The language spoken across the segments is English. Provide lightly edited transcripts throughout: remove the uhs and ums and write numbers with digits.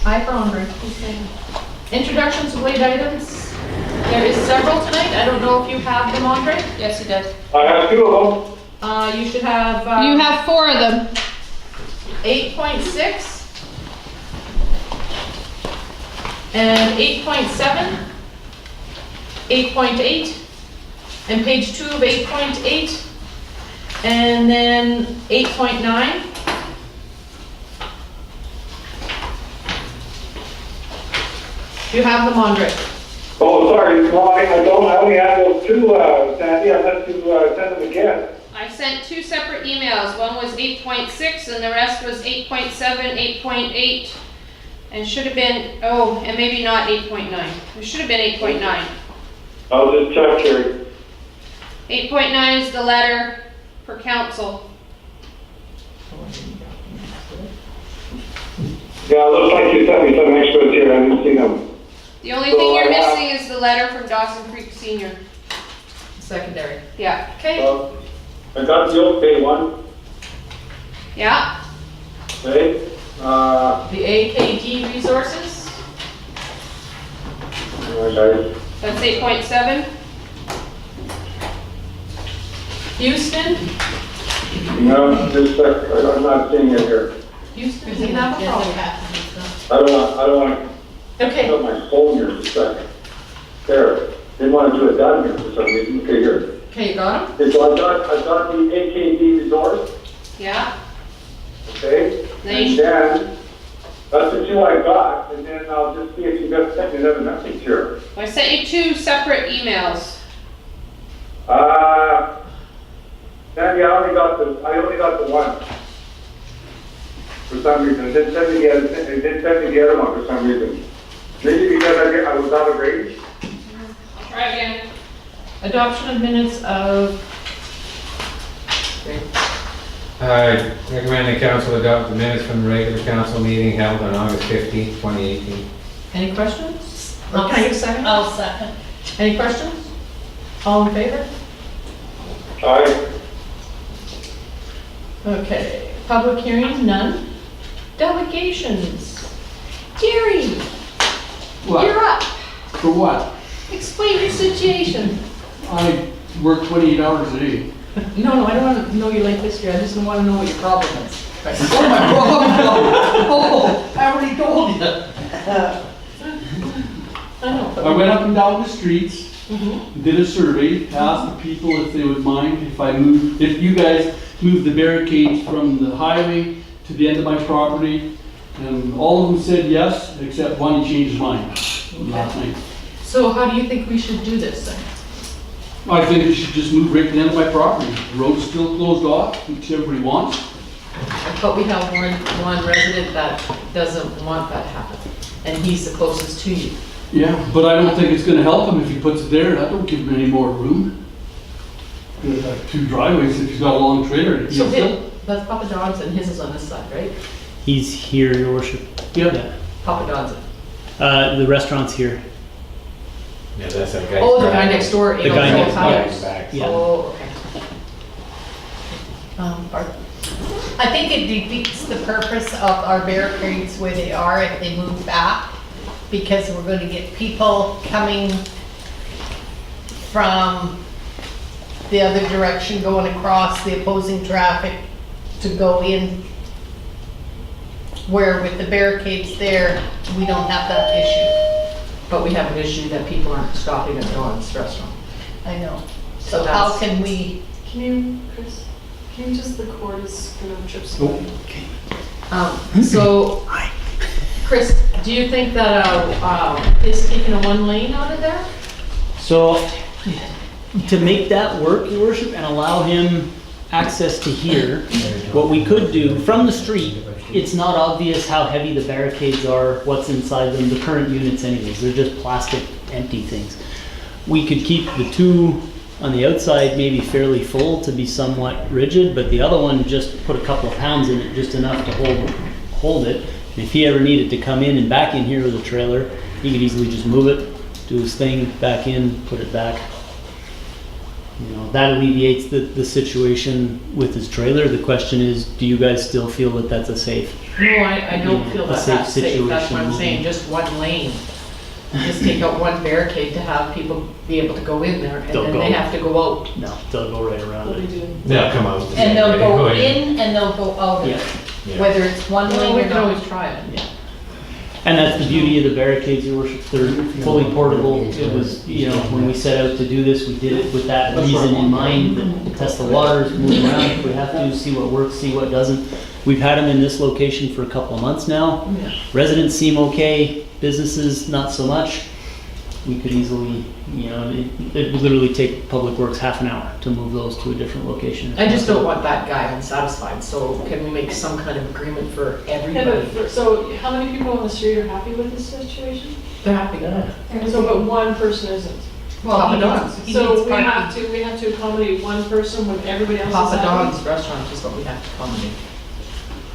Hi, Andre. Introductions of late items. There is several tonight. I don't know if you have them, Andre. Yes, he does. I have two of them. You should have. You have 4 of them. 8.6 and 8.7, 8.8, and page 2 of 8.8, and then 8.9. You have them, Andre. Oh, sorry, no, I don't, I only have those two, Sandy, unless you send them again. I sent 2 separate emails. One was 8.6 and the rest was 8.7, 8.8, and should have been, oh, and maybe not 8.9. It should have been 8.9. I'll just check here. 8.9 is the letter for council. Yeah, it looks like you sent me some extras here, I didn't see them. The only thing you're missing is the letter from Dawson Creek Senior. Secondary. Yeah. Okay. I got the okay one, Yeah. okay? The AKD resources. Okay. That's 8.7. Houston. No, just a sec, I'm not seeing it here. Houston, you have a problem. I don't want to Okay. put my phone here just a second. There, didn't want to do it down here for some reason, okay, here. Okay, you got them? Okay, so I've got the AKD resource, Yeah. okay? Then And you then, that's the two I got, and then I'll just see if you got sent me another message here. I sent you 2 separate emails. Sandy, I only got the one. For some reason, it didn't send me the other one for some reason. Maybe because I was out of range. I'll try again. Adoption of minutes of. I recommend the council adopt the minutes from the regular council meeting held on August 15th, 2018. Any questions? Can I get a second? I'll second. Any questions? All in favor? Aye. Okay, public hearing, none. Delegations. Jerry, What? you're up. For what? Explain your situation. I work 28 hours a day. No, I don't want to know your life history. I just want to know what your problem is. What's my problem? Oh, I already told you. I know. I went up and down the streets, Mhm. did a survey, asked the people if they would mind if you guys moved the barricades from the highway to the end of my property. And all of them said yes, except one, he changed his mind last night. So how do you think we should do this then? I think we should just move right to the end of my property. The road's still closed off, which everybody wants. But we have one resident that doesn't want that to happen, and he's the closest to you. Yeah, but I don't think it's gonna help him if he puts it there. That don't give him any more room. There's like 2 driveways if he's got a long trailer. So He'll still- that's Papa John's and his is on this side, right? He's here, your worship. Yeah. Papa John's. The restaurant's here. Yeah, that's that guy. Oh, the guy next door. The guy next door. Back. Yeah. Oh, okay. Pardon. I think it defeats the purpose of our barricades where they are if they move back, because we're going to get people coming from the other direction, going across the opposing traffic to go in. Where with the barricades there, we don't have that issue. But we have an issue that people aren't stopping at Dawn's restaurant. I know. So So how that's- can we, Can you, Chris, can you just, the cord is gonna trip Oh, somebody. So, Chris, do you think that, is taking a 1 lane out of there? So, to make that work, your worship, and allow him access to here, what we could do from the street, it's not obvious how heavy the barricades are, what's inside them, the current units anyways, they're just plastic, empty things. We could keep the 2 on the outside maybe fairly full to be somewhat rigid, but the other one just put a couple of pounds in it, just enough to hold it. And if he ever needed to come in and back in here with a trailer, he could easily just move it, do his thing, back in, put it back. You know, that alleviates the situation with his trailer. The question is, do you guys still feel that that's a safe No, I don't feel a that safe that's safe, that's what I'm situation. saying, just one lane. Just take out one barricade to have people be able to go in there, and They'll then go. they have to go out. No, they'll go right around What do it. we do? They'll come out. And they'll They go in and they'll go out of Yeah. it, Yeah. whether it's one Well, lane we or can not. always try it. And that's the beauty of the barricades, your worship, they're fully portable. It was, you know, when we set out to do this, we did it with that reason in mind, that we'll test the waters, move around if we have to, see what works, see what doesn't. We've had them in this location for a couple of months now. Yeah. Residents seem okay, businesses not so much. We could easily, you know, it would literally take Public Works half an hour to move those to a different location. I just don't want that guy unsatisfied, so can we make some kind of agreement for Yeah, everybody? but so how many people on the street are happy with this situation? They're happy. So, but one person isn't. Well, Papa he Don's. needs, he So needs we have parking. to accommodate one person when everybody else is Papa happy? Don's restaurant is what we have to accommodate.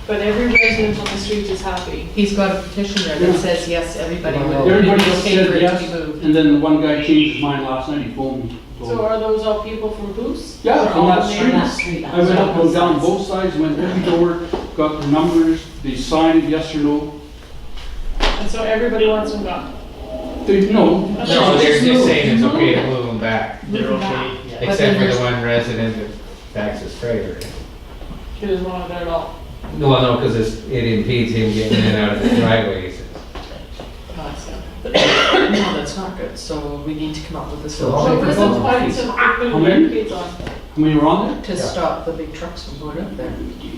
But every resident on the street is happy. He's got a petition there that says, yes, everybody would Everybody be else okay said for it to yes, be moved. and then the one guy changed his mind last night, he phoned me. So are those all people from Boost? Yeah, Or from all that the neighbors? street. I went up and down both sides, went every door, got the numbers, they signed it, yes or no. And so everybody wants them gone? They, no. No, they're just saying it's okay to move them back, They're okay, yeah. except for the one resident that backs his trailer. He doesn't want it there at all. Well, no, because it impedes him getting in and out of the driveways. No, that's not good, so we need to come up with a So solution for what's both the point parties of How putting many? barricades on? How many were on there? to stop the big trucks from going up there.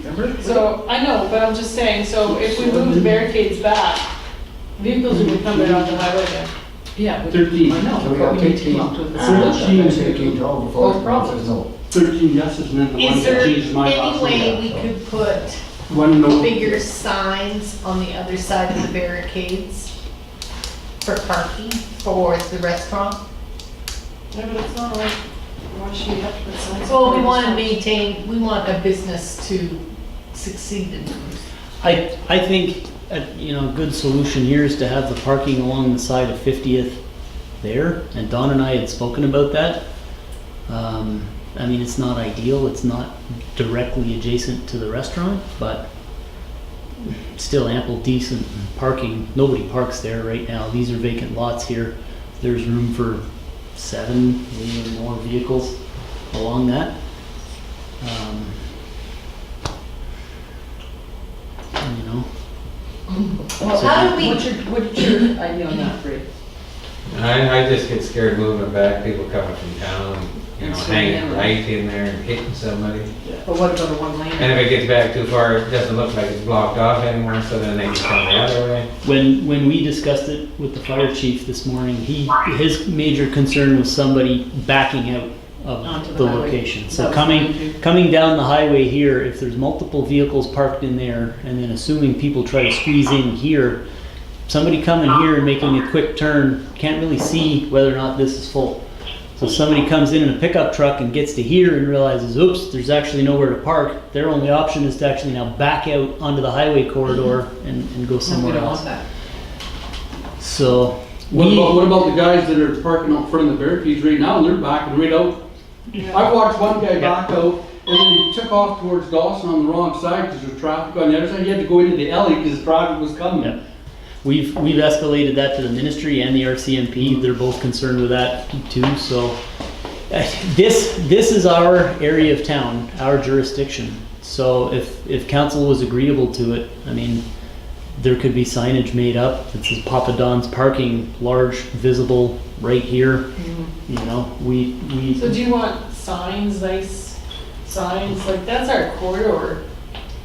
Remember? So, I know, but I'm just saying, so if we move the barricades back, vehicles will be coming off the highway again. Yeah. 13. I know, So we but got we need to come up with a solution. 13. Both problems. 13 yeses and then the one Is that there changed his mind last any night. way we could put One no. bigger signs on the other side of the barricades for parking for the restaurant? Yeah, but it's not like, why should we have to put signs? Well, we up want to there? maintain, we want a business to succeed in. I think, you know, a good solution here is to have the parking along the side of 50th there, and Don and I had spoken about that. I mean, it's not ideal, it's not directly adjacent to the restaurant, but still ample, decent parking. Nobody parks there right now. These are vacant lots here. There's room for 7, maybe more vehicles along that. You know, Well, How do we- What's your idea on that, Bree? I just get scared moving back, people coming from town, you know, And so, hanging yeah. right in there and hitting somebody. But what about a one lane? And if it gets back too far, it doesn't look like it's blocked off anymore, so then they can come the other way. when we discussed it with the fire chief this morning, his major concern was somebody backing out Onto of the the highway. location. So That was coming, mine too. coming down the highway here, if there's multiple vehicles parked in there, and then assuming people try to squeeze in here, somebody coming here and making a quick turn can't really see whether or not this is full. So somebody comes in a pickup truck and gets to here and realizes, oops, there's actually nowhere to park. Their only option is to actually now back out onto the highway corridor and go No, we somewhere don't else. want that. So, What about the guys that are parking out front of the barricades right now, and they're backing right out? I watched one guy back out, and then he took off towards Dawson on the wrong side because there's traffic on the other side. He had to go into the alley because traffic was coming. Yeah. We've escalated that to the ministry and the RCMP. They're both concerned with that too, so. This is our area of town, our jurisdiction. So if council was agreeable to it, I mean, there could be signage made up that says Papa Don's parking, large, visible, right here. You know, So do you want signs, nice signs, like that's our corridor,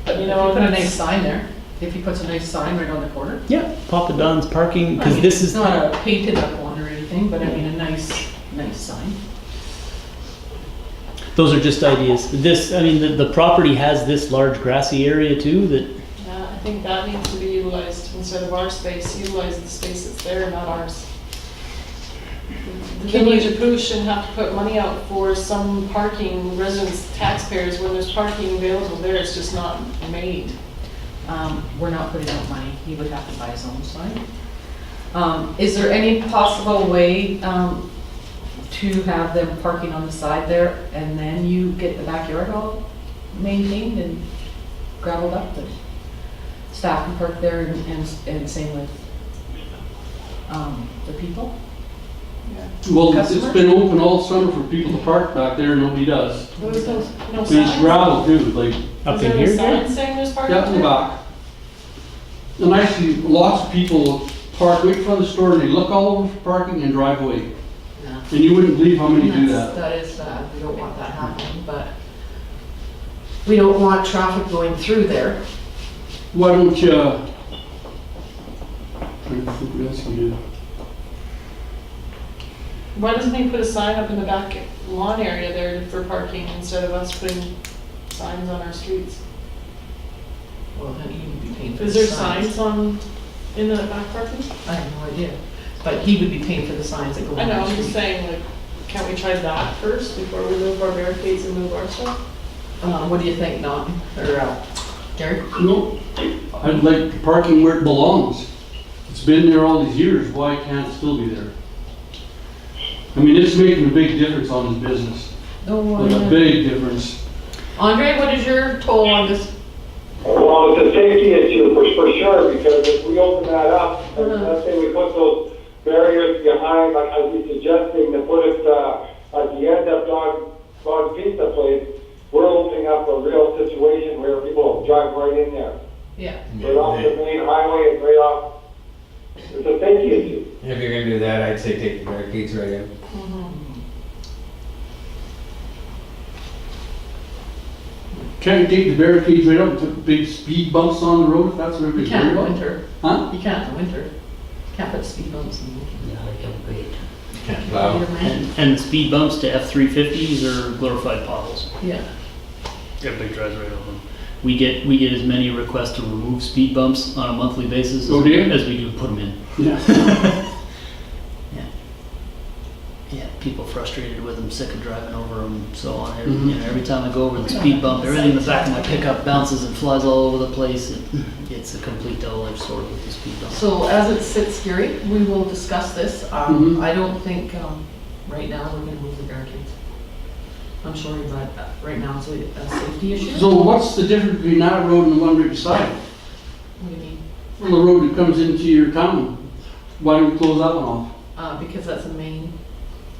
but you know, If you put a that's- nice sign there, if he puts a nice sign right on the corner. yeah, Papa Don's parking, I because mean, this It's is, not a painted up one or anything, but I mean, a nice sign. those are just ideas. This, I mean, the property has this large grassy area too that, Yeah, I think that needs to be utilized instead of our space, utilize the space that's there, not ours. The Can village you- of Pooh shouldn't have to put money out for some parking, residents, taxpayers, when there's parking available there, it's just not made. We're not putting out money, he would have to buy his own sign. Is there any possible way, to have them parking on the side there and then you get the backyard all maintained and gravelled up and staff can park there and same with, the people? Well, it's Customers? been open all summer for people to park back there, and nobody does. There was no And it's signs? gravel too, like, Up Was in there here, a Gary? sign saying there's parking yeah, in the there? back. And I see lots of people park right in front of the store, and they look all over for parking and drive away. Yeah. And you wouldn't believe how many do That's- that. That is bad, we don't want that happening, but we don't want traffic going through there. Why don't you, trying to think what else we do. Why doesn't he put a sign up in the back lawn area there for parking instead of us putting signs on our streets? Well, then he would be paying for the Is there signs. signs in the back parking? I have no idea, but he would be paying for the signs that go on I know, the I'm just street. saying, like, can't we try that first before we move our barricades and move our stuff? What do you think, Don, or, Gary? No, I'd like the parking where it belongs. It's been there all these years, why can't it still be there? I mean, it's making a big difference on his business, like a big difference. Andre, what is your toll on this? Well, it's a safety issue for sure, because if we open that up, and let's say we put those barriers behind, like I was suggesting, to put it at the end of Dog's Pizza Place, we're opening up a real situation where people drive right in there. Yeah. Right off the main highway and right off, it's a safety issue. If you're gonna do that, I'd say take the barricades right in. Can't you take the barricades right up and put big speed bumps on the road if that's what You everybody's can't worried in about? winter, Huh? you can't in winter, can't put speed bumps in winter. Can't plow. And the speed bumps to F-350s are glorified potholes. Yeah. Everybody drives right over them. We get as many requests to remove speed bumps on a monthly basis Oh, do you? as we do put them in. Yeah. Yeah, people frustrated with them, sick of driving over them, so on. Mhm. Every time I go over the speed bump, everything in the back of my pickup bounces and flies all over the place. It's a complete double-edged sword with the speed bump. So as it sits, Gary, we will discuss this. Mhm. I don't think, right now, we're gonna move the barricades. I'm sorry, but right now it's a safety issue. So what's the difference between that road and the one right beside it? What do you mean? Well, the road that comes into your town, why don't we close that one off? Because that's a main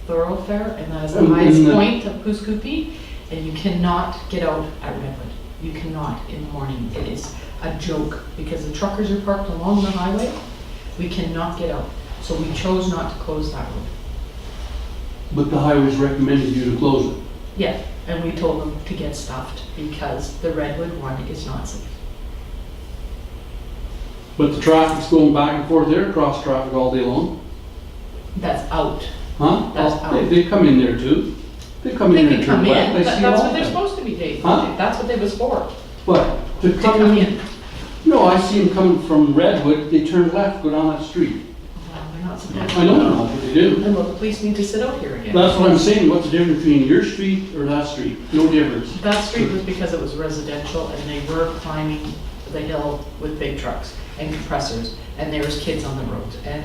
thoroughfare, and that is the And highest the- point of Pooskoopi, and you cannot get out at Redwood. You cannot in the morning. It is a joke, because the truckers are parked along the highway. We cannot get out, so we chose not to close that road. But the highways recommended you to close it. Yeah, and we told them to get stuffed, because the Redwood one is not safe. But the traffic's going back and forth there, cross traffic all day long. That's out. Huh? That's Oh, out. They come in there too. They come They in can and come turn in, left. I see that's all what they're that. supposed to be, Dave. Huh? That's what they was for, But to to come come in, in. no, I see them coming from Redwood, they turn left, go down that street. Well, they're not supposed to. I know, but they do. And well, the police need to sit out here again. That's what I'm saying, what's the difference between your street or that street? No difference. That street was because it was residential and they were climbing the hill with big trucks and compressors, and there was kids on the roads, and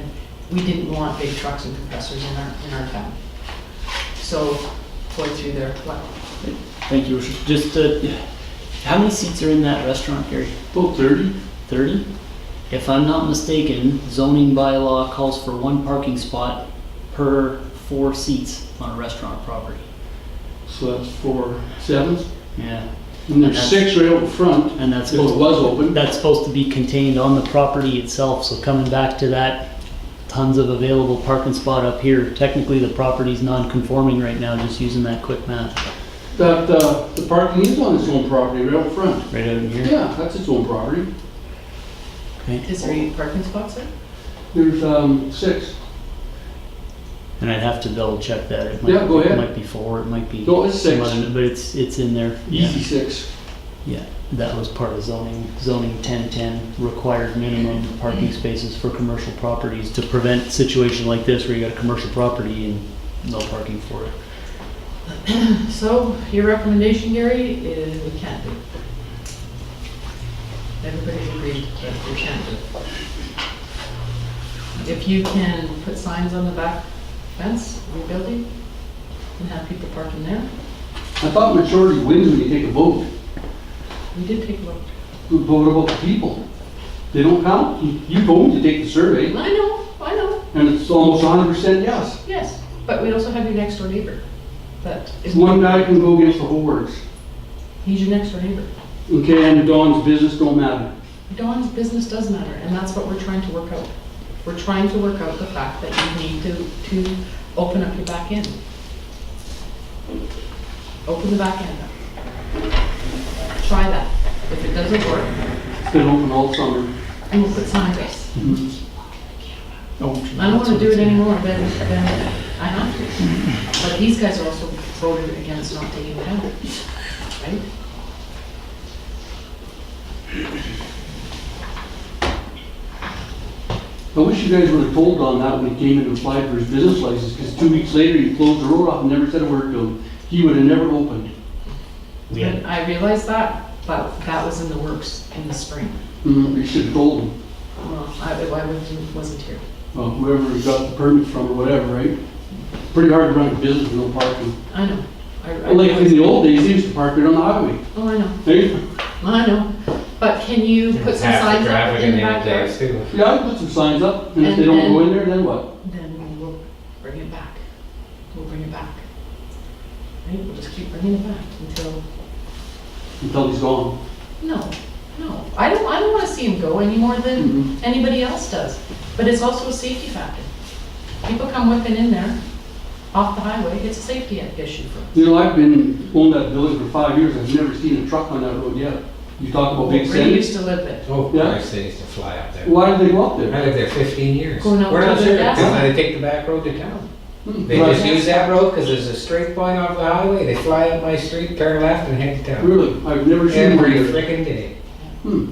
we didn't want big trucks and compressors in our town. So, going through there, what? Thank you. Just, how many seats are in that restaurant, Gary? About 30? 30? If I'm not mistaken, zoning bylaw calls for one parking spot per 4 seats on a restaurant property. So that's 4 sevens. Yeah. And there's And 6 right out front, And that's if it was open. That's supposed to be contained on the property itself, so coming back to that, tons of available parking spot up here. Technically, the property's non-conforming right now, just using that quick math. That, the parking is on its own property, right out front. Right out in here. Yeah, that's its own property. Is there 8 parking spots there? There's, 6. And I'd have to double check that. It Yeah, go ahead. It might be 4, it might be. No, it's some 6. other- But it's in there. Yeah. Easy 6. Yeah, that was part of zoning 1010, required minimum parking spaces for commercial properties to prevent situation like this where you got a commercial property and no parking for it. So, your recommendation, Gary, is we can't do it. Everybody's agreed that we can't do it. If you can put signs on the back fence of your building and have people parking there, I thought majority wins when you take a vote. we did take a look. What about the people? They don't count? You told me to take the survey, I know, and it's almost 100% yes. yes, but we also have your next door neighbor. That is, One guy can go against the whole works. he's your next door neighbor. Okay, and Dawn's business don't matter. Dawn's business does matter, and that's what we're trying to work out. We're trying to work out the fact that you need to open up your back end. Open the back end up. Try that. If it doesn't work, It's been open all summer. and we'll put signs up. Mhm. I don't wanna do it anymore than I have to. But these guys are also voted against not taking it down, right? I wish you guys would have told Don that when he came in and applied for his business license, because 2 weeks later, he closed the road off and never said a word to him. He would have never opened. And I realized that, but that was in the works in the spring. You should have told him. Well, I wasn't here. Well, whoever got the permit from or whatever, right? Pretty hard to run a business with no parking. I know. Like in the old days, they used to park it on the highway. Oh, I know. Hey? I know. But can you put some Half the signs up traffic in the the backyard? days too. Yeah, I put some signs up, and if they don't go in there, then what? Then we'll bring it back. We'll bring it back. Right? We'll just keep bringing it back Until he's gone. no. I don't wanna see him go any more than anybody else does. But it's also a safety factor. People come whipping in there off the highway, it's a safety issue for us. You know, I've been on that building for 5 years, I've never seen a truck on that road yet. You talk about big Where you cities, used to live there. Oh, Yeah. Christ, they used to fly up there. why did they go up I there? lived there 15 years. Going out We're to not the sure, gas because line. they take the back road to town. They Right. just use that road because there's a straight point off the highway. They fly up my street, turn left and head to town. Really? I've never seen one Every there. frickin' day. Hmm.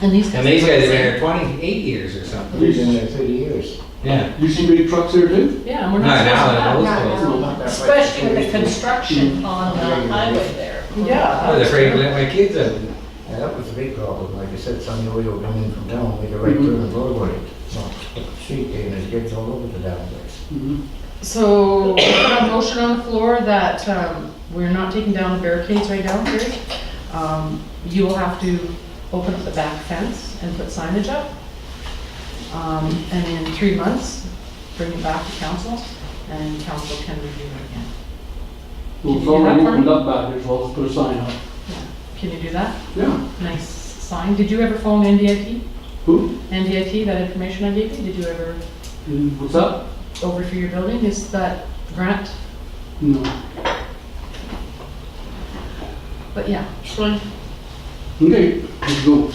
And these guys. And these guys have been there 28 years or something. We've been there 30 years. Yeah. You see big trucks there too? Yeah, and we're Not not now, supposed in to those have. days. Especially with the construction on the highway there. Yeah. I was afraid to let my kids out. Yeah, that was a big problem. Like I said, some oil will come in from town, make a right turn and roadway. So, street day, and there's kids all over the damn place. Mhm. So, we put a motion on the floor that, we're not taking down the barricades right now, Gary. You will have to open up the back fence and put signage up. And in 3 months, bring it back to council, and council can review it again. Well, it's already opened up back there, so I'll just put a sign up. Can you do that? Yeah. Nice sign. Did you ever phone NDIT? Who? NDIT, that information I gave you, did you ever What's that? over for your building? Is that grant? No. But yeah, fine. Okay, let's go.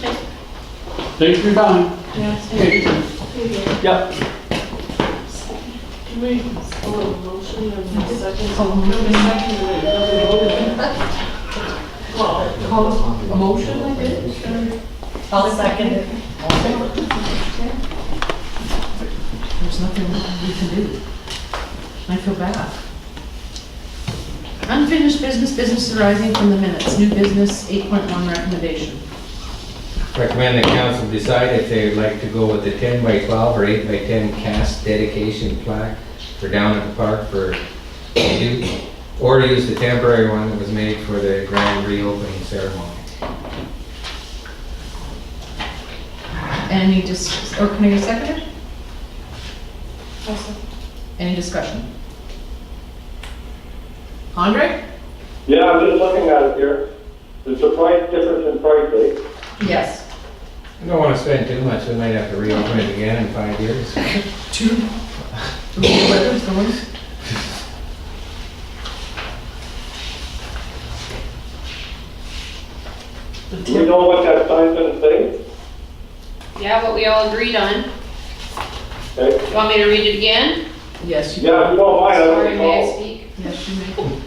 Thanks for your time. Yeah, Okay. Yep. Can we, motion and second? Call a motion like this? I'll second it. There's nothing we can do. I feel bad. Unfinished business arising from the minutes, new business 8.1 recommendation. Recommend the council decide if they would like to go with the 10 by 12 or 8 by 10 cast dedication plaque for down at the park for, or to use the temporary one that was made for the grand reopening ceremony. Any or can I get a second? Any discussion? Andre? Yeah, I'm just looking at it here. There's a price difference in price, eh? Yes. I don't want to spend too much, we might have to reopen it again in 5 years. Two. The weather's going. Do we know what that sign's gonna say? Yeah, what we all agreed on. Okay. You want me to read it again? Yes, you Yeah, if you don't mind, I'm Sorry, gonna may I call. speak? Yes, you may.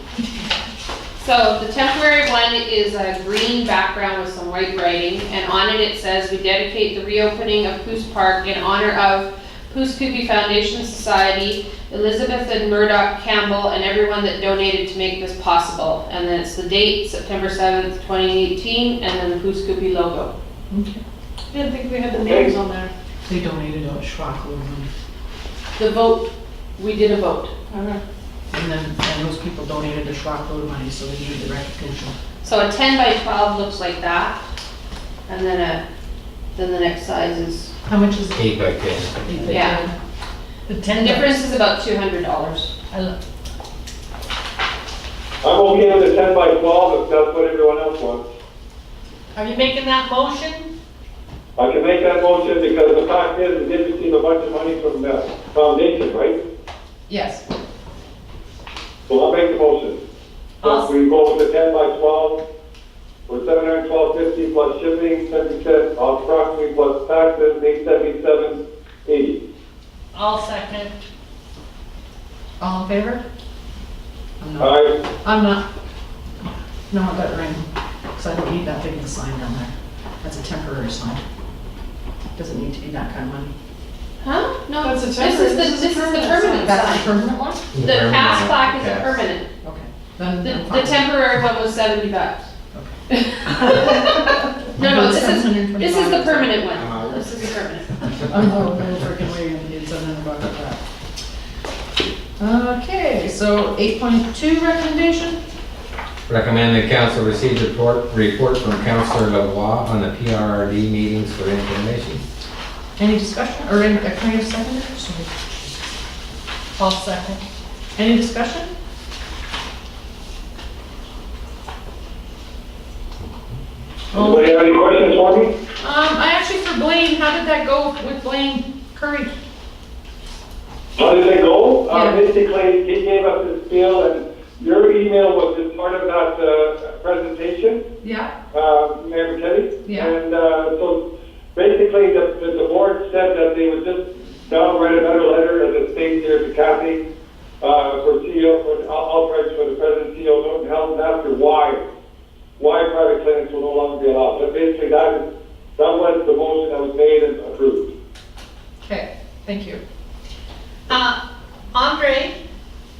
So the temporary one is a green background with some white writing, and on it says, "We dedicate the reopening of Poos Park in honor of Poos Kupi Foundation Society, Elizabeth and Murdoch Campbell, and everyone that donated to make this possible." And then it's the date, September 7th, 2018, and then the Poos Kupi logo. Okay. I didn't think we had the names on there. They donated a schlock load of money. The vote, we did a vote. And those people donated a schlock load of money, so they needed the recognition. So a 10 by 12 looks like that, and then a then the next size is, How much is it? 8 by 10. yeah. The The 10 difference is about $200. I lo- I'm okay with the 10 by 12 if that's what everyone else wants. Are you making that motion? I can make that motion because the fact is, we did receive a bunch of money from the foundation, right? Yes. So I'll make the motion. I'll- We go with the 10 by 12 for $712.50 plus shipping, 10% approximately plus taxes, $877.80. I'll second. All in favor? I'm not. Aye. I'm not. No, I got ring, because I don't need that big of a sign down there. That's a temporary sign. Doesn't need to be that kind of money. Huh? No, That's a this temporary- is the permanent That's the sign. permanent one? The cast plaque is a permanent. Okay. Then I'm The fine. temporary one was $70. Okay. No, this is the $725. permanent one. This is the permanent. Oh, no freaking way you're gonna get $700 for that. Okay, so 8.2 recommendation? Recommend the council receive report from Councillor Lavoie on the PRRD meetings for information. Any discussion, or any, can I get a second? Sorry. I'll second. Any discussion? Anybody have any questions for me? I actually, for Blaine, how did that go with Blaine Curry? How did it go? Yeah. Basically, he gave us his spiel, and your email was just part of that presentation, Yeah. Mayor McKelly. Yeah. And so basically, the board said that they would just downwrite another letter as it states here to Kathy for CEO, for Albright, for the president CEO, Norton Health, and ask her why private clinics will no longer be allowed. But basically, that was the motion that was made and approved. Okay, thank you. Andre,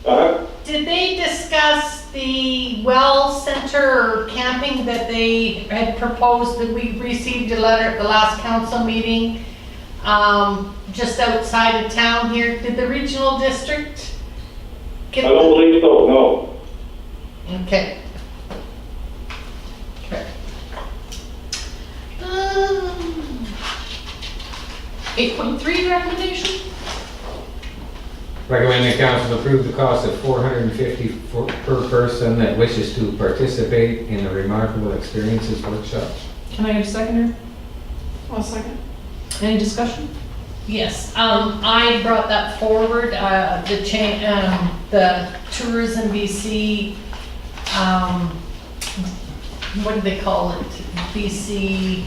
Uh-huh. did they discuss the well center or camping that they had proposed that we received a letter at the last council meeting? Just outside of town here, did the regional district I get? don't believe so, no. Okay. Okay. 8.3 recommendation? Recommend the council approve the cost of $450 per person that wishes to participate in the Remarkable Experiences Workshop. Can I get a seconder? One second. Any discussion? Yes, I brought that forward, the Tourism BC, what do they call it? BC,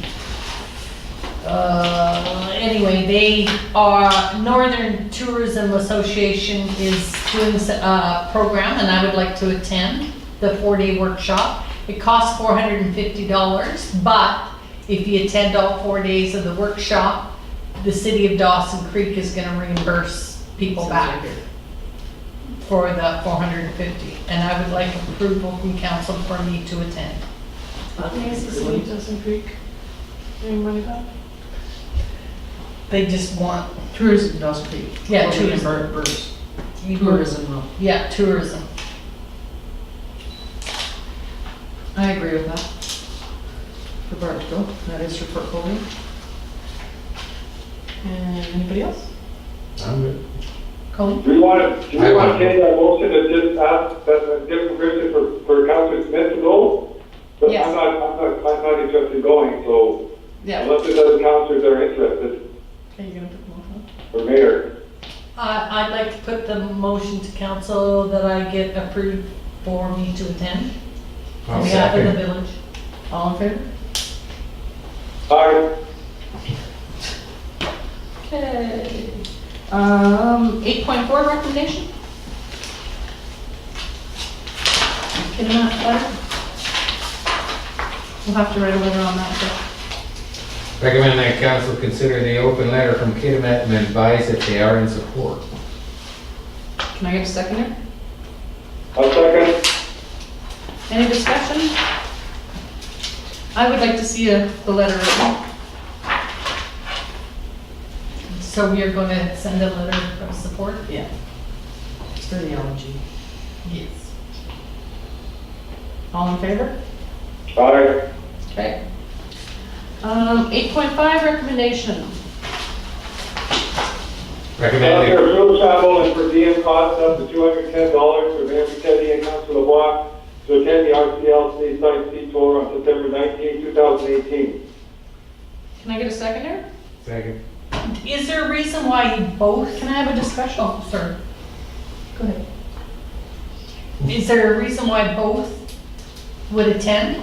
anyway, they are, Northern Tourism Association is doing a program, and I would like to attend the 4-day workshop. It costs $450, but if you attend all 4 days of the workshop, the city of Dawson Creek is gonna reimburse people back for the $450. And I would like approval from council for me to attend. Dawson Creek, any money back? They just want, Tourism Dawson Creek. Yeah, Will tourism. reimburse. Tourism will. yeah, tourism. I agree with that. For Bart to go, that is your portfolio. And anybody else? I'm good. Colleen? Do we want to change that motion and just ask that give permission for Councilor Smith to go? But Yes. I'm not interested in going, so Yeah. unless there's other councilors that are interested, Okay, you're gonna put the motion or mayor. I'd like to put the motion to council that I get approved for me to attend I'll on behalf of the second. village. on? All in favor? Aye. Okay. 8.4 recommendation? Get that letter? We'll have to write a letter on that, too. Recommend that council consider the open letter from Kitimat and advise if they are in support. Can I get a seconder? I'll second. Any discussion? I would like to see the letter written. So we are gonna send a letter of support? Yeah. It's for the LNG. Yes. All in favor? Aye. Okay. 8.5 recommendation. Recommend After fuel travel and per diem costs up to $210 for Mayor Piketty and Councilor LeBlanc to attend the RCLC Site C Tour on September 19, 2018. Can I get a seconder? Second. Is there a reason why both, Can I have a discussion? oh, sorry. Go ahead. Is there a reason why both would attend?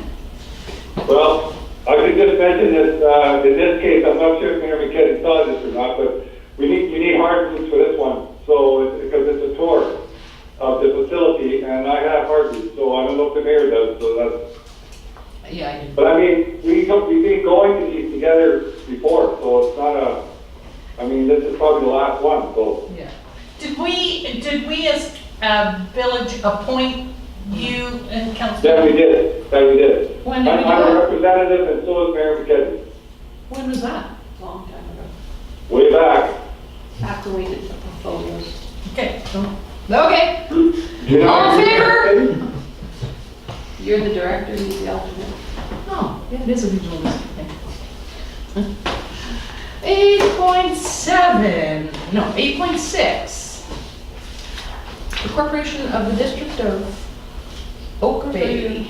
Well, I could just mention this, in this case, I'm not sure if Mayor Piketty saw this or not, but you need hard boots for this one. So, because it's a tour of the facility, and I have hard boots, so I don't know if the mayor does, so that's. Yeah, I do. But I mean, we've been going to these together before, so it's not a, I mean, this is probably the last one, so. Yeah. Did we as a village appoint you and council? That we did. When did we do I'm a it? representative, and so is Mayor Piketty. When was that? Long time ago, Way back. after we did the portfolios. Okay, Okay, You know, All in favor? You're the director, he's the alternate. oh, yeah, it is a regional district thing. 8.7, no, 8.6. The Corporation of the District of Oak Bay.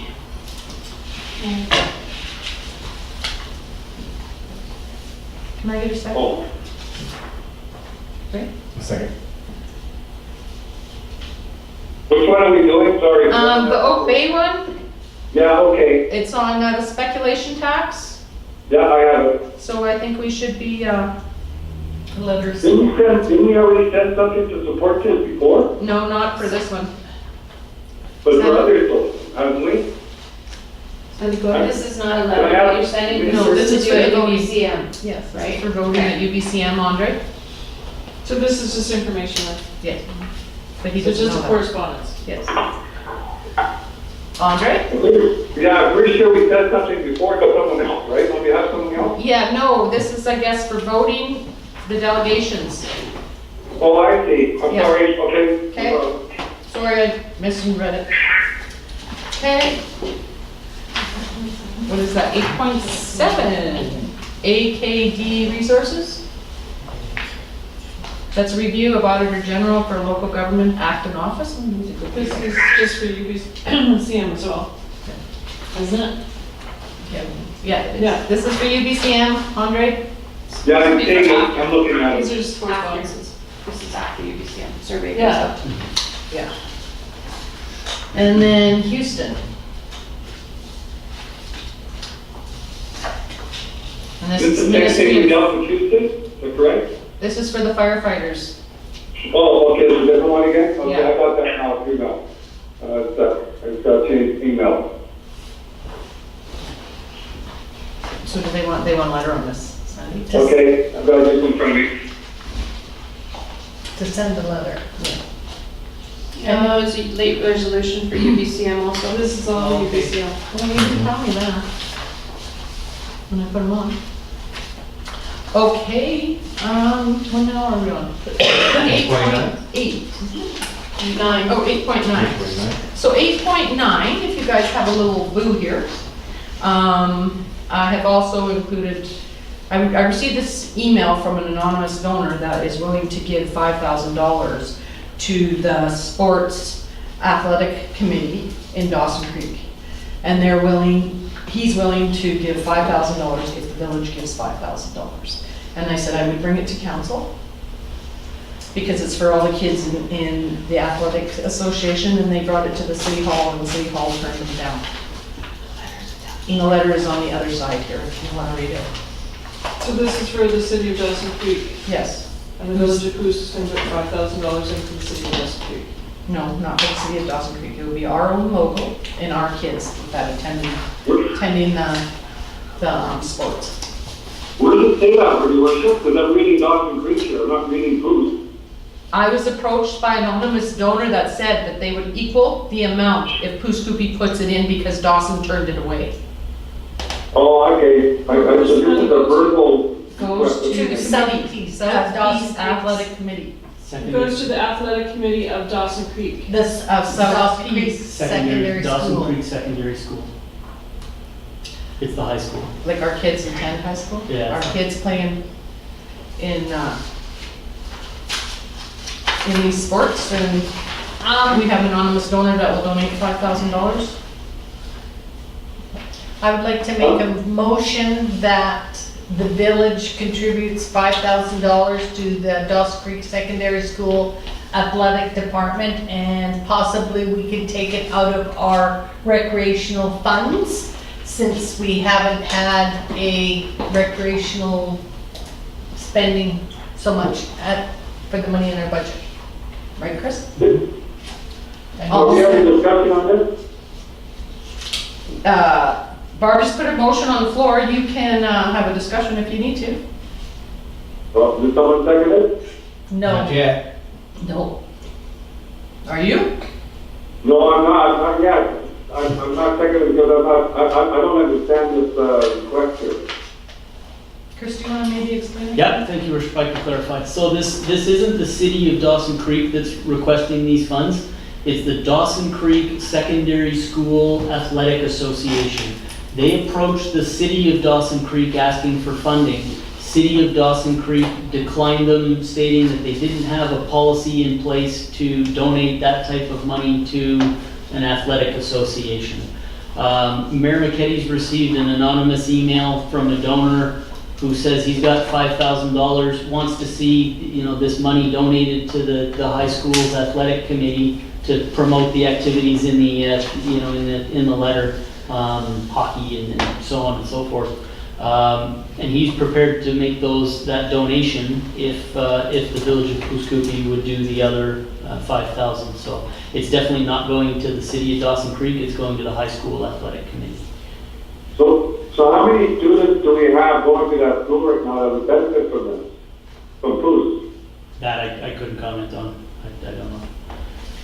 Can I get a second? Oh. Right? Second. Which one are we doing? Sorry. The Oak Bay one, Yeah, okay. it's on the speculation tax, Yeah, I have it. so I think we should be, letters. Didn't we already send something to support this before? no, not for this one. But for others, haven't we? And this is not a Can I letter, have- that you're sending, No, this is this to is do for at the UBCM. Yes. Right. For voting at UBCM, Andre? So this is just information, then? Yes. But he So it's doesn't just know a that. correspondence? Yes. Andre? Yeah, I'm pretty sure we said something before to someone else, right? Don't we have someone else? Yeah, no, this is, I guess, for voting the delegations. Oh, I see. I'm Yeah. sorry, okay. Okay. Sorry, I misread it. Okay. What is that, 8.7? AKD Resources? That's a review of Auditor General for Local Government Act and Office. This is just for UBCM as well, isn't it? Yeah, it is. Yeah. This is for UBCM, Andre? Yeah, I'm seeing it. I'm looking at These it. are just After, correspondences. this is after UBCM, survey. Yeah. Yeah. And then Houston. And this This is is the same thing we ministry, dealt with Houston, is that correct? this is for the firefighters. Oh, okay, there's a different one again? Okay, Yeah. I got that now, too now. I just got to change email. So do they want a letter on this? Sandy? Okay, I've got this in front of me. To send the letter. It's a late resolution for UBCM also. This is all Okay. UBCM. Well, you didn't tell me that when I put them on. Okay, what now are we on? 8.8. 9. Oh, 8.9. So 8.9, if you guys have a little boo here, I have also included, I received this email from an anonymous donor that is willing to give $5,000 to the Sports Athletic Committee in Dawson Creek. And he's willing to give $5,000 if the village gives $5,000. And I said I would bring it to council, because it's for all the kids in the athletic association, and they brought it to the city hall, and the city hall turned them down. And the letter is on the other side here, if you want to read it. So this is for the city of Dawson Creek, Yes. and the village of Coos is going to put $5,000 in for the city of Dawson Creek. No, not for the city of Dawson Creek. It will be our own logo and our kids that attending the sports. Where does it say that, for your worship? Because I'm reading Dawson Creek here, I'm not reading Coos. I was approached by an anonymous donor that said that they would equal the amount if Pooskoopi puts it in because Dawson turned it away. Oh, okay. I so this is a verbal. Goes to the South city, Peace, South Dawson Peace Creek. Athletic Committee. It goes to the athletic committee of Dawson Creek. This, South South Creek Peace Secondary Dawson School. Creek Secondary School. It's the high school. Like our kids attend high school? Yeah. Our kids playing in these sports, and we have an anonymous donor that will donate $5,000. I would like to make a motion that the village contributes $5,000 to the Dawson Creek Secondary School Athletic Department, and possibly we could take it out of our recreational funds, since we haven't had a recreational spending so much for the money in our budget. Right, Chris? Do we have any discussion on this? Barb just put a motion on the floor. You can have a discussion if you need to. Well, did someone second it? Not No. yet. No. Are you? No, I'm not yet. I'm not seconding because I don't understand this, question. Chris, do you want to maybe explain it? Yeah, thank you, Your Worship, I can clarify. So this isn't the city of Dawson Creek that's requesting these funds. It's the Dawson Creek Secondary School Athletic Association. They approached the city of Dawson Creek asking for funding. City of Dawson Creek declined them, stating that they didn't have a policy in place to donate that type of money to an athletic association. Mayor McKetty's received an anonymous email from a donor who says he's got $5,000, wants to see, this money donated to the high school's athletic committee to promote the activities in the, in the letter, hockey and so on and so forth. And he's prepared to make that donation if the village of Pouce Coupe would do the other 5,000. So it's definitely not going to the city of Dawson Creek, it's going to the high school athletic committee. So how many students do we have going to that school right now that would benefit from this? From Pouce? That I couldn't comment on, I don't know.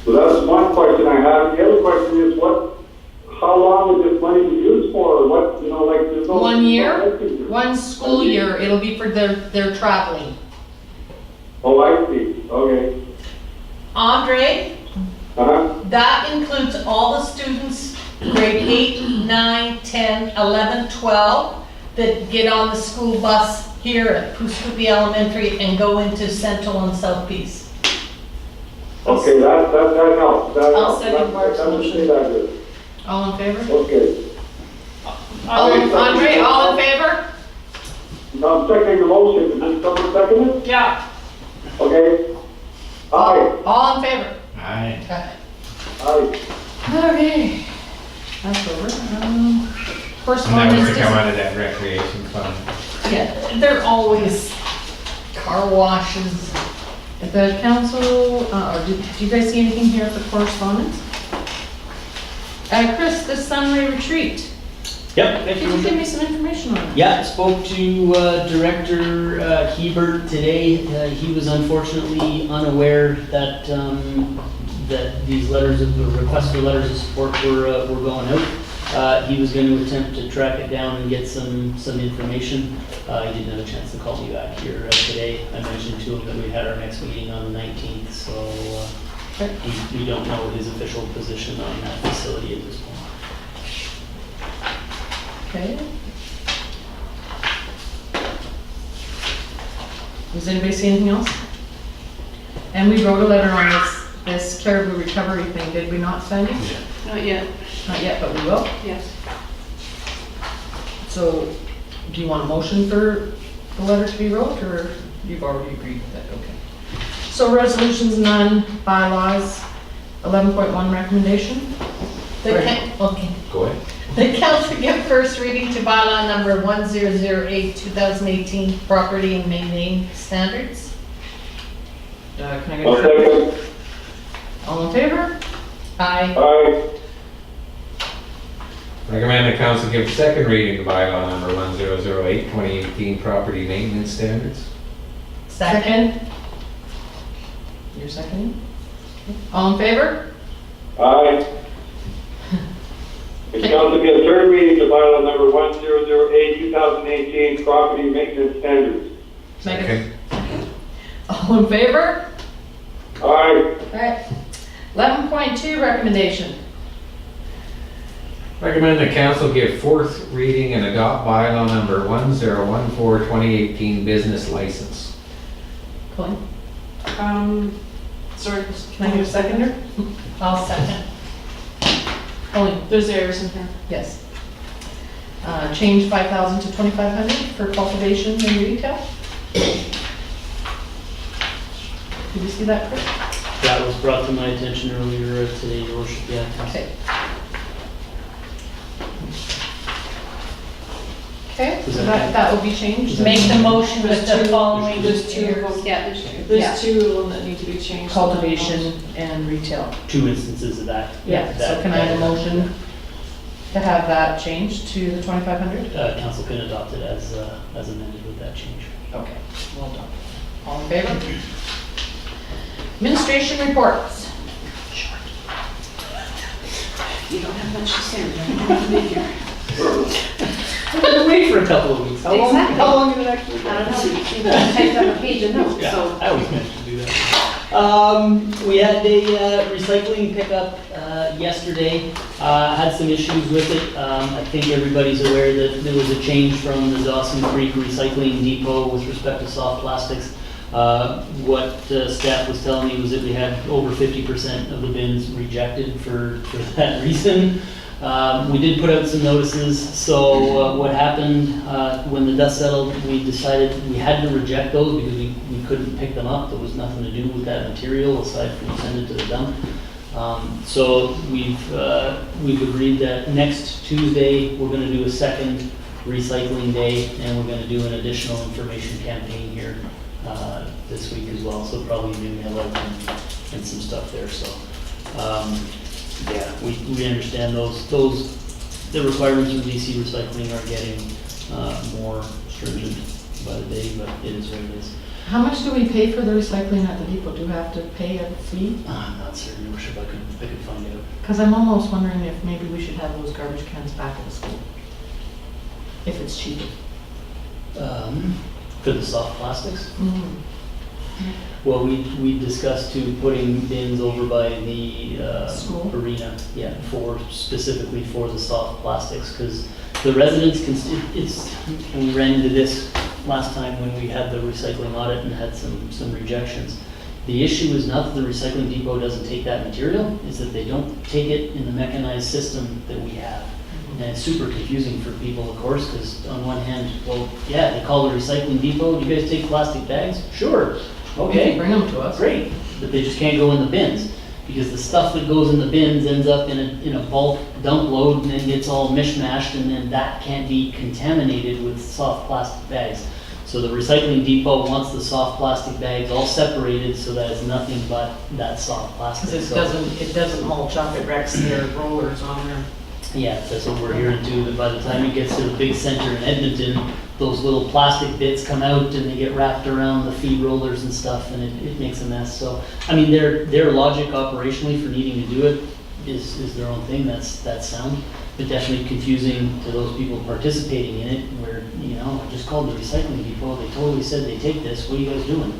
So that's one question I have. The other question is how long would this money be used for? What, there's no. 1 year, no- one school year. It'll be for their traveling. Oh, I see. Okay. Andre, Uh-huh. that includes all the students, grade 8, 9, 10, 11, 12, that get on the school bus here at Pouce Coupe Elementary and go into Central and South Peace. Okay, that helps. That I'll helps. second Barb's That would motion. say that good. All in favor? Okay. Andre, all in favor? Now I'm seconding the motion. Did someone second it? Yeah. Okay. Aye. All in favor? Aye. Okay. Aye. Okay. That's over. And that Correspondence. would come out of that recreation fund. Yeah, they're always car washes. The council, do you guys see anything here for correspondence? Chris, the Sunray Retreat. Yep, thank Could you give me some information on it? Yeah, spoke to Director Hebert today. He was unfortunately unaware that that these letters of the request for letters of support were going out. He was going to attempt to track it down and get some information. He didn't have a chance to call me back here today. I mentioned to him that we had our next meeting on the 19th, so we don't know his official position on that facility at this point. Okay. Does anybody see anything else? And we wrote a letter on this caribou recovery thing, did we not, Sandy? Not yet, Not yet, but we will. yes. So, do you want a motion for the letter to be wrote, or you've already agreed with that? Okay. So resolutions none, bylaws, 11.1 recommendation? Okay. Go ahead. The council give first reading to bylaw number 1008, 2018, property and maintaining standards. Can I get I'll a second. all in favor? Aye. Aye. Recommend the council give second reading to bylaw number 1008, 2018 property maintenance standards. Second. You're seconding? All in favor? Aye. The council gives third reading to bylaw number 1008, 2018, property maintenance standards. Megan? All in favor? Aye. Alright. 11.2 recommendation. Recommend the council give fourth reading and adopt bylaw number 1014-2018 business license. Colleen, Sorry, can I get a seconder? I'll second. Colleen, there's errors in here. yes. Change 5,000 to 2,500 for cultivation and retail. Did you see that, Chris? That was brought to my attention earlier today, Your Worship, yeah. Okay. Okay, so that will be changed. Make the motion with the following. There's two of them. Yeah, there's Yeah. There's two of them that need to be changed. Cultivation and retail. 2 instances of that. Yeah, so can I have a motion to have that changed to the 2,500? Council can adopt it as amended with that change. Okay, well done. All in favor? Administration reports. You don't have much to say, right? You don't have to be here. I'm gonna wait for a couple of weeks. Exactly. How long did it actually I don't know, you typed up a page of notes, Yeah, so. I always manage to do that. We had a recycling pickup yesterday. Had some issues with it. I think everybody's aware that there was a change from the Dawson Creek Recycling Depot with respect to soft plastics. What staff was telling me was that we had over 50% of the bins rejected for that reason. We did put out some notices, so what happened when the dust settled, we decided we had to reject those because we couldn't pick them up. There was nothing to do with that material aside from send it to the dump. So we've agreed that next Tuesday, we're gonna do a second recycling day, and we're gonna do an additional information campaign here this week as well, so probably new mail out and some stuff there, so. Yeah, we understand the requirements of DC recycling are getting more stringent by the day, but it is what it is. How much do we pay for the recycling at the depot? Do we have to pay a fee? I'm not certain, Your Worship, I could find out. Because I'm almost wondering if maybe we should have those garbage cans back at the school. If it's cheaper. For the soft plastics? Well, we discussed putting bins over by the School? arena, yeah, specifically for the soft plastics, because the residents and we ran into this last time when we had the recycling audit and had some rejections. The issue is not that the recycling depot doesn't take that material, it's that they don't take it in the mechanized system that we have. And it's super confusing for people, of course, because on one hand, well, yeah, they call the recycling depot, do you guys take plastic bags? Sure. Okay, Bring them to us. great, but they just can't go in the bins, because the stuff that goes in the bins ends up in a bulk dump load and then gets all mishmashed, and then that can't be contaminated with soft plastic bags. So the recycling depot wants the soft plastic bags all separated so that it's nothing but that soft plastic. Because So- it doesn't mulch up, it wrecks their rollers on there. Yeah, that's what we're hearing too, that by the time it gets to the big center in Edmonton, those little plastic bits come out and they get wrapped around the feed rollers and stuff, and it makes a mess. So, I mean, their logic operationally for needing to do it is their own thing, that's sound, but definitely confusing to those people participating in it, where, I just called the recycling depot, they totally said they take this, what are you guys doing?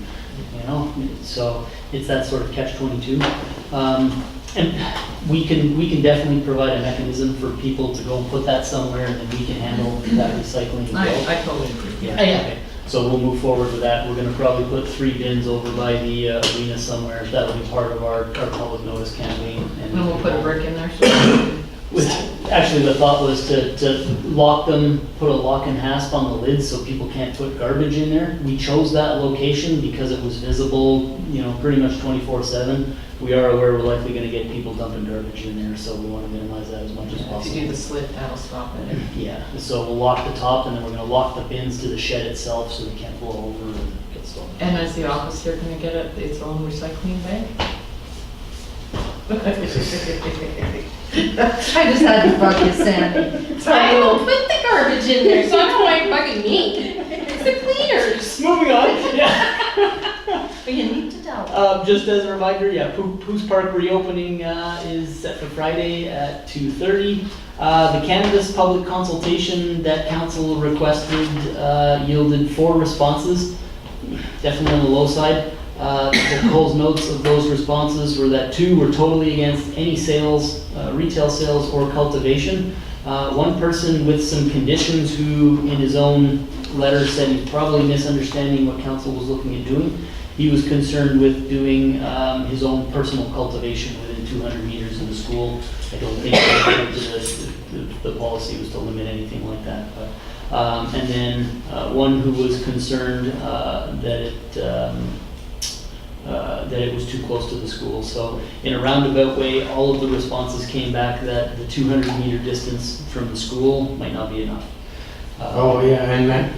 So it's that sort of catch-22. And we can definitely provide a mechanism for people to go and put that somewhere, and then we can handle that recycling as well. I totally agree. Yeah, Yeah. okay. So we'll move forward with that. We're gonna probably put 3 bins over by the arena somewhere. That'll be part of our public notice campaign. And we'll put a brick in there so. Actually, the thought was to lock them, put a lock and hasp on the lids so people can't put garbage in there. We chose that location because it was visible, pretty much 24/7. We are aware we're likely gonna get people dumping garbage in there, so we wanna minimize that as much as If you possible. do the slit, that'll stop it. Yeah, so we'll lock the top, and then we're gonna lock the bins to the shed itself so they can't blow over and get stolen. And is the office here gonna get its own recycling bag? I just had to bug you, Sandy. I don't put the garbage in there, so I don't know why you're bugging me. It's the cleaners. Moving on, yeah. But you need to tell. Just as a reminder, yeah, Poos Park reopening is set for Friday at 2:30. The cannabis public consultation that council requested yielded 4 responses, definitely on the low side. Cole's notes of those responses were that 2 were totally against any sales, retail sales or cultivation. One person with some conditions who, in his own letter, said he's probably misunderstanding what council was looking at doing. He was concerned with doing his own personal cultivation within 200 meters of the school. I don't think the policy was to limit anything like that. But, and then one who was concerned that it was too close to the school. So in a roundabout way, all of the responses came back that the 200-meter distance from the school might not be enough. Oh, yeah, and that,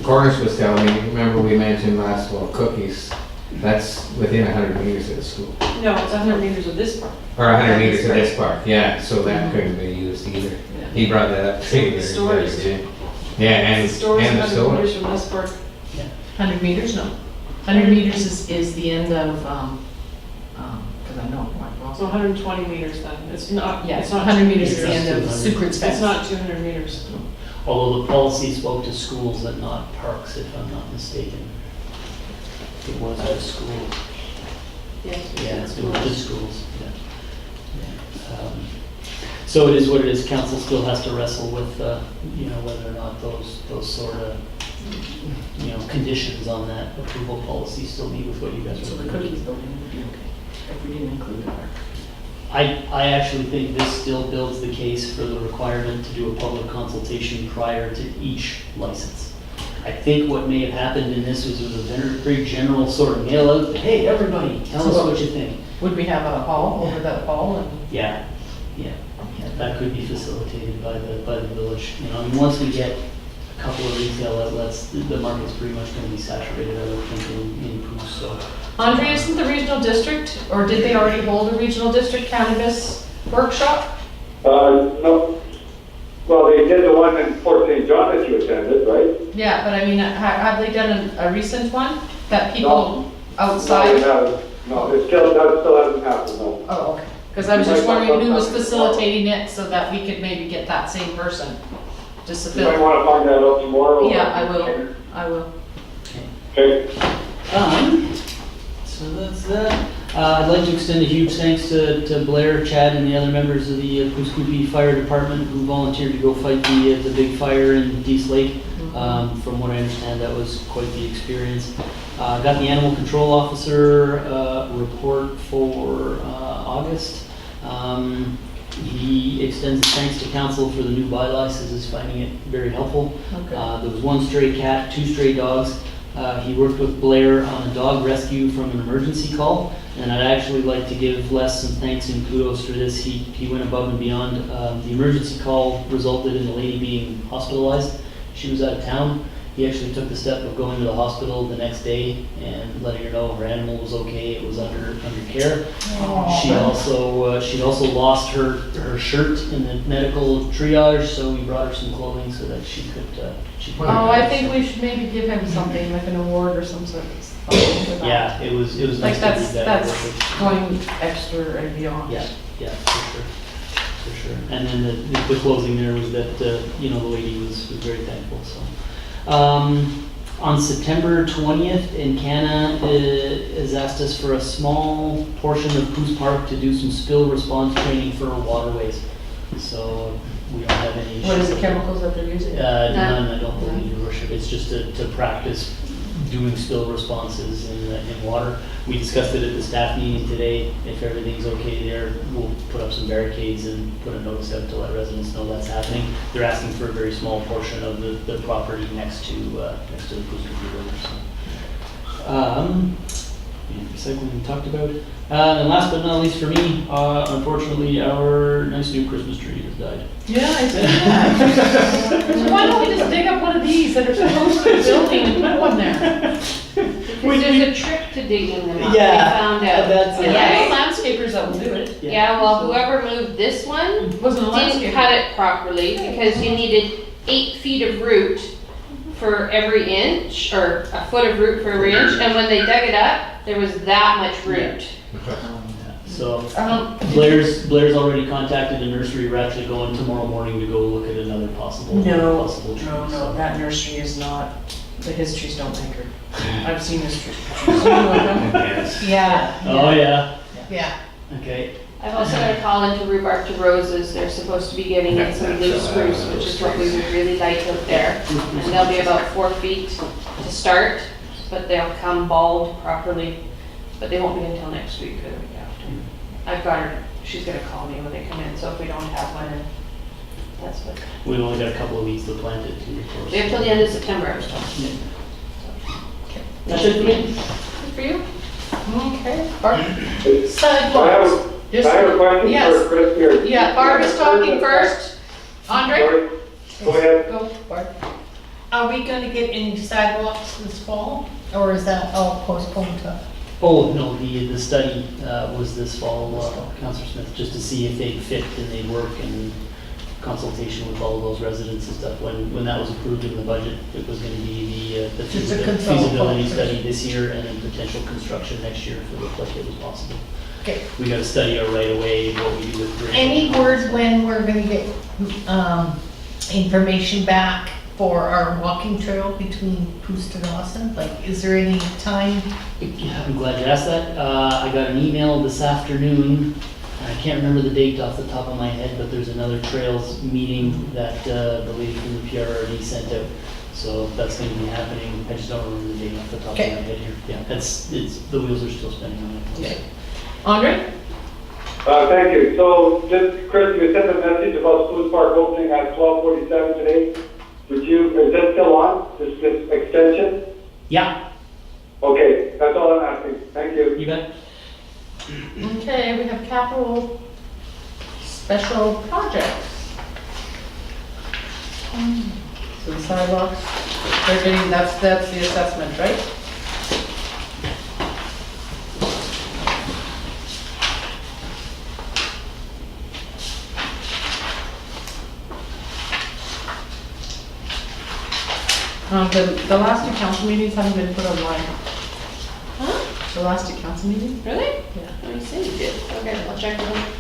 Cornish was telling me, remember we mentioned last, cookies, that's within 100 meters of the school. No, it's 100 meters of this part. Or 100 meters of this park, yeah, so that couldn't be used either. He brought that up. The stores. Yeah, and The stores, the 100 store. meters from this part. 100 meters, no. 100 meters is the end of, because I know quite well. So 120 meters then, it's not, Yeah, it's not 100 meters is the meters. end of Sucret's It's fence. not 200 meters. Although the policy spoke to schools and not parks, if I'm not mistaken. It was a school. Yes. Yeah, it was just schools, yeah. So it is what it is. Council still has to wrestle with, whether or not those sort of, conditions on that approval policy still meet with what you guys So are the looking cookies building would be okay, if we didn't include it there. I actually think this still builds the case for the requirement to do a public consultation prior to each license. I think what may have happened in this was it was a very general sort of mail out, hey, everybody, tell us what you think. Would we have a hall over that hall and? Yeah, that could be facilitated by the village. I mean, once we get a couple of retail outlets, the market's pretty much going to be saturated, I would think, in Pouce, so. Andre, isn't the regional district, or did they already hold a regional district cannabis workshop? No. Well, they did the one in Fort St. John that you attended, right? Yeah, but I mean, have they done a recent one that people No, they outside? haven't. No, that still hasn't happened, no. Oh, okay. Because I was just wondering who was facilitating it so that we could maybe get that same person just to You might fill. want to find that out tomorrow. Yeah, I will. Okay. So that's that. I'd like to extend a huge thanks to Blair, Chad, and the other members of the Pouce Coupe Fire Department who volunteered to go fight the big fire in Dease Lake. From what I understand, that was quite the experience. Got the animal control officer report for August. He extends his thanks to council for the new bylaws, says he's finding it very helpful. Okay. There was 1 stray cat, 2 stray dogs. He worked with Blair on a dog rescue from an emergency call, and I'd actually like to give Les some thanks and kudos for this. He went above and beyond. The emergency call resulted in the lady being hospitalized. She was out of town. He actually took the step of going to the hospital the next day and letting her know her animal was okay, it was under care. She'd also lost her shirt in the medical triage, so we brought her some clothing so that she could. Oh, I think we should maybe give him something, like an award or some sort of something for that. Yeah, it was Like nice to read that. that's going extra and beyond. Yeah, for sure. And then the closing there was that, the lady was very thankful, so. On September 20th, Encana has asked us for a small portion of Pouce Park to do some spill response training for our waterways. So we don't have any issues. What is the chemicals that they're using? None, I don't believe, Your Worship. It's just to practice doing spill responses in water. We discussed it at the staff meeting today. If everything's okay there, we'll put up some barricades and put a notice out to let residents know that's happening. They're asking for a very small portion of the property next to the Pouce River. Recycling we talked about. And last but not least for me, unfortunately, our nice new Christmas tree has died. Yeah, I see that. So why don't we just dig up one of these that are so close to the building and put one there? Because there's a trick to digging them up, Yeah, I found out. that's Yeah, Okay? there's landscapers that will do it. Yeah, well, whoever moved this one Wasn't a didn't landscaper. cut it properly because you needed 8 feet of root for every inch, or a foot of root for every inch, and when they dug it up, there was that much root. So Blair's already contacted the nursery. We're actually going tomorrow morning to go look at another possible tree. No, So- that nursery is not, the histories don't make her. I've seen this tree. Yes. Yeah. Oh, yeah. Yeah. Okay. I've also got to call into Rhubarb to Roses. They're supposed to be getting in some loose spruce, which is what we would really like out there. And they'll be about 4 feet to start, but they'll come bald properly. But they won't be until next week or the week after. I've got her, she's gonna call me when they come in, so if we don't have one, then that's what. We've only got a couple of weeks to plant it, too, of course. We have till the end of September, I was told. That should be it. Good for you? Okay, Barb? I Sidewalks. have a question Yes. for Chris here. Yeah, Barb is talking first. Andre? Sorry, go ahead. Go, Barb. Are we gonna get any sidewalks this fall, or is that all postponed to? Oh, no, the study was this fall, Councillor Smith, just to see if they'd fit and they'd work, and consultation with all of those residents and stuff. When that was approved in the budget, it was gonna be the Just a consultant. feasibility study this year and then potential construction next year if it looked like it was possible. Okay. We gotta study our right of way, what we do with bridge. Any word when we're gonna get, information back for our walking trail between Poust and Dawson? Like, is there any time? Yeah, I'm glad you asked that. I got an email this afternoon. I can't remember the date off the top of my head, but there's another trails meeting that the lady from the PRRD sent out. So that's going to be happening. I just don't remember the date off the top of my Okay. head here. Yeah, it's, the wheels are still spinning on it. Okay. Andre? Thank you. So, just, Chris, you sent a message about Spruce Park opening at 12:47 today. Is that still on, this extension? Yeah, Okay, that's all I'm asking. Thank you. you bet. Okay, we have capital special projects. So the sidewalks, they're getting, that's the assessment, right? The last two council meetings haven't been put online. Huh? The last two council meetings? Really? Yeah. Let me see, you did. Okay, I'll check with them.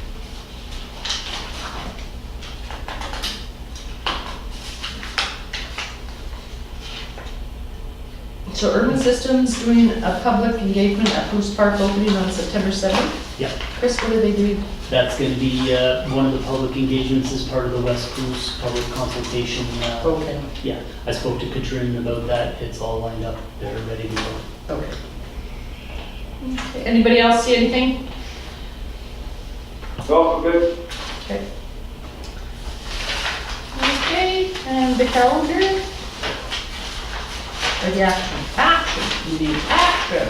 So Urban Systems doing a public engagement at Poust Park opening on September 7th. Yeah. Chris, what are they doing? That's going to be one of the public engagements as part of the West Cruise public consultation. Okay. Yeah, I spoke to Katrin about that. It's all lined up. They're ready to go. Okay. Anybody else see anything? No, I'm good. Okay. Okay, and the calendar? Or the action? Action, we need action.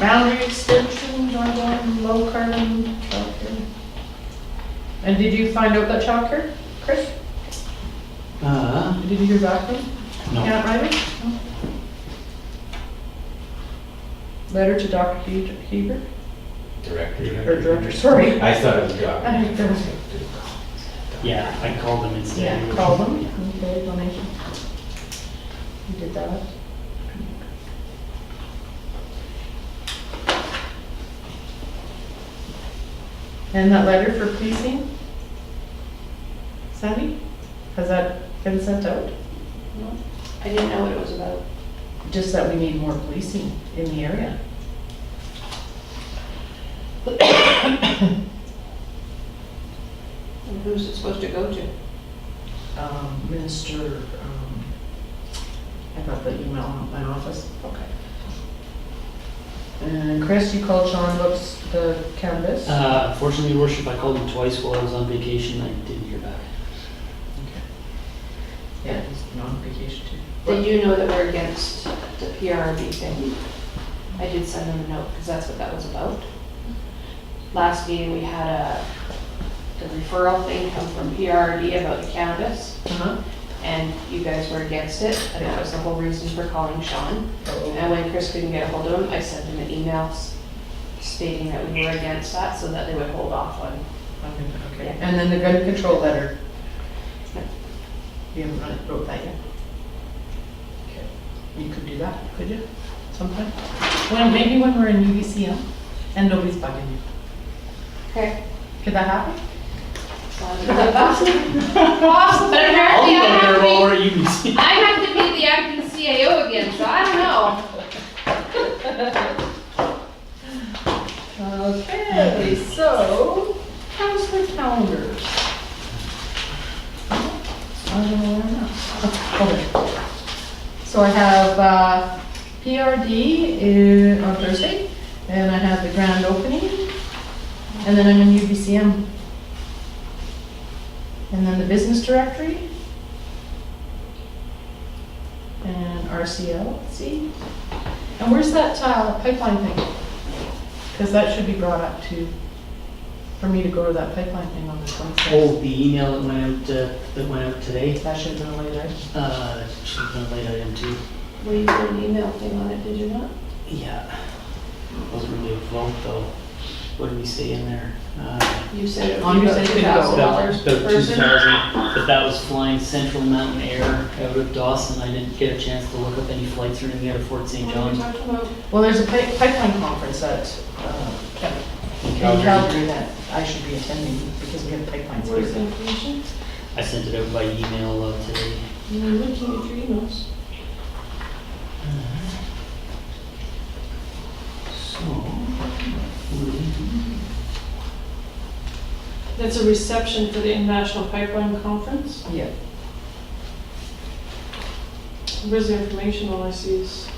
Boundary extension, ongoing low carbon childcare. And did you find out that childcare, Chris? Did you hear back from? No. Yeah, Riley? No? Letter to Dr. Heber, Director. or director, sorry. I thought it was I God. think there was, Yeah, I called them instead. yeah, call them, okay, donation. You did that. And that letter for policing? Sandy, has that been sent out? No, I didn't know what it was about. Just that we need more policing in the area. And who's it supposed to go to? Minister, I got the email in my office. Okay. And Chris, you called Sean Brooks the canvas? Unfortunately, Your Worship, I called him twice while I was on vacation. I didn't hear back. Yeah, he's been on vacation too. They do know that we're against the PRRB thing. I did send them a note, because that's what that was about. Last meeting, we had the referral thing come from PRRB about the cannabis, Uh-huh. and you guys were against it, and that was the whole reason for calling Sean. And when Chris couldn't get a hold of him, I sent him an email stating that we were against that, so that they would hold off on. Okay, and then the gun control letter. You haven't wrote that yet? Okay, you could do that, could you, sometime? Well, maybe when we're in UVCM and nobody's bugging you. Okay. Could that happen? But apparently I have to be, I have to be the acting CAO again, so I don't know. Okay, so calendars. I don't know where I'm at. Okay. So I have PRD on Thursday, and I have the grand opening, and then I'm in UBCM. And then the business directory, and RCLC. And where's that pipeline thing? Because that should be brought up too, for me to go to that pipeline thing on the 26th. Oh, the email that went out today, That should have been later. should have been a late item too. Well, you put an email thing on it, did you not? Yeah. It wasn't really a vote though. What did we say in there? You said it On was your about side, $2,000 About per person. 2,000, but that was flying Central Mountain Air out of Dawson. I didn't get a chance to look up any flights or anything out of Fort St. What are we John. talking about? Well, there's a pipeline conference at in Calgary that I should be attending because we have pipelines Where's the here. information? I sent it out by email today. I'm looking at your emails. That's a reception for the International Pipeline Conference? Yeah. Where's the information? All I see is.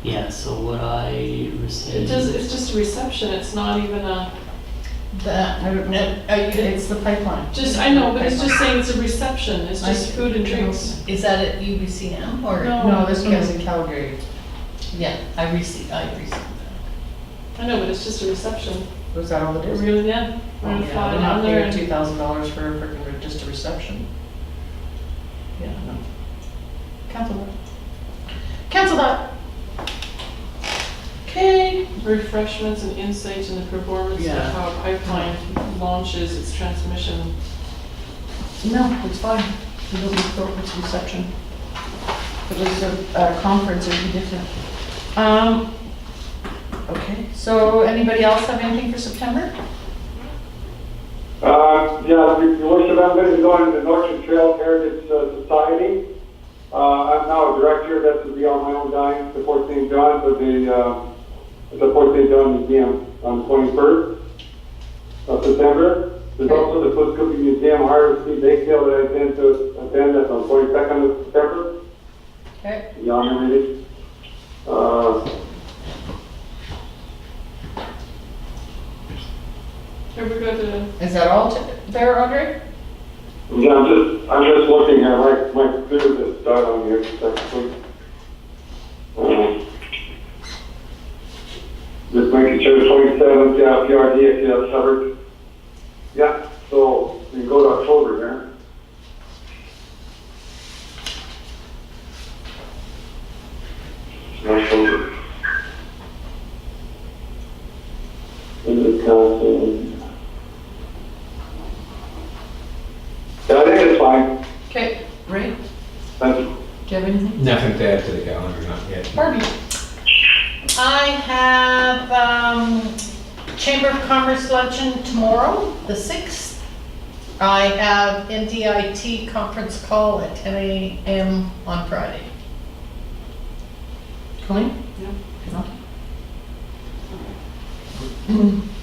Yeah, so what I received. It's just a reception, it's not even a, I don't know. It's the pipeline. I know, but it's just saying it's a reception, it's just food and drinks. Is that at UBCM or? No. No, this one's in Calgary. Yeah, I received that. I know, but it's just a reception. Was that all it is? Really, yeah. We're gonna Yeah, fly we're down not there paying and- $2,000 for a freaking, just a reception. Yeah, no. Cancel that. Cancel that. Okay. refreshments and insights in the performance of Yeah. how a pipeline launches its transmission. No, it's fine. It doesn't go with the reception. If it was a conference, it'd be different. Okay, so anybody else have anything for September? Yeah, your worship, I'm going to be going to the Northern Trail Heritage Society. I'm now a director, that would be on my own dime, to Fort St. John, for the Fort St. John Museum on the 21st of September. There's also the Foot Cookie Museum Harvest Seed Bake Sale that I intend to attend, that's on 22nd of September. Okay. Young Lady. Have we got the, Is that all there, Audrey? Yeah, I'm just looking here, my computer just died on me second. Just making sure 27th, yeah, PRD, if you have covered. Yeah, so we can go to October there. October. In the council. Yeah, I think it's fine. Okay, Ray, Thank you. do you have anything? Nothing to add to the calendar, not yet. Barbie? I have Chamber of Commerce luncheon tomorrow, the 6th. I have NDIT conference call at 10 a.m. on Friday. Colleen? Yeah. No?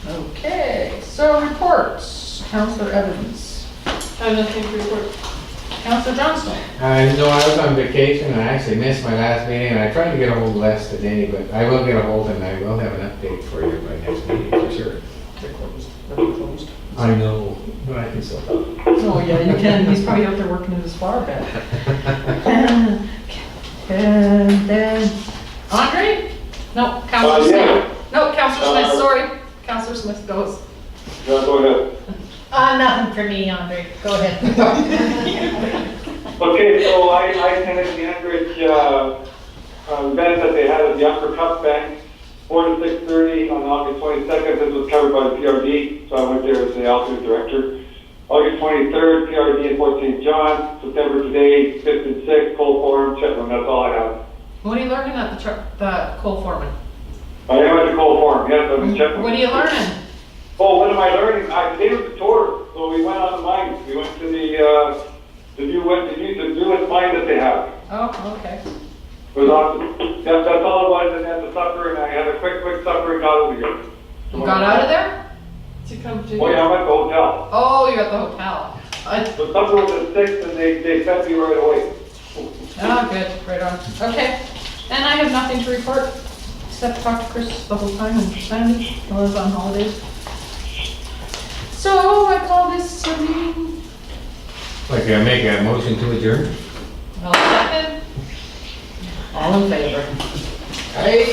Okay, so reports. Councillor Evans. I have nothing to report. Councillor Johnston. No, I was on vacation, and I actually missed my last meeting, and I tried to get a hold of Les today, but I will get a hold, and I will have an update for you by next meeting, for sure. They're closed. They're closed. I know, but I can still talk. Oh, yeah, you can. He's probably out there working in his flower bed. And then, Andre? No, Councillor yeah. Smith. No, Councillor Smith, sorry. Councillor Smith goes. Yeah, go ahead. Nothing for me, Andre. Go ahead. Okay, so I attended the Anchorage event that they had at the Upper Cup Bank, 4 to 6:30 on August 22nd. This was covered by the PRD, so I went there as the alternate director. August 23rd, PRD in Fort St. John. September today, 5th and 6th, Coal Forum, Chetwynd. That's all I have. What are you learning at the coal foreman? I am at the Coal Forum, yes, I'm in Chetwynd. What are you learning? Oh, what am I learning? Today was the tour, so we went on the mines. We went to the to do what's fine that they have. Oh, okay. It was awesome. That's all it was, and then the supper, and I had a quick supper and got over here. You got out of there? To come to. Oh, yeah, I'm at the hotel. Oh, you're at the hotel. The supper was at 6, and they sent me right away. Oh, good, right on. Okay, and I have nothing to report, except talk to Chris the whole time and Sandy while I was on holidays. So I call this a meeting. Like, I make a motion to adjourn? I'll second. All in favor? Hey,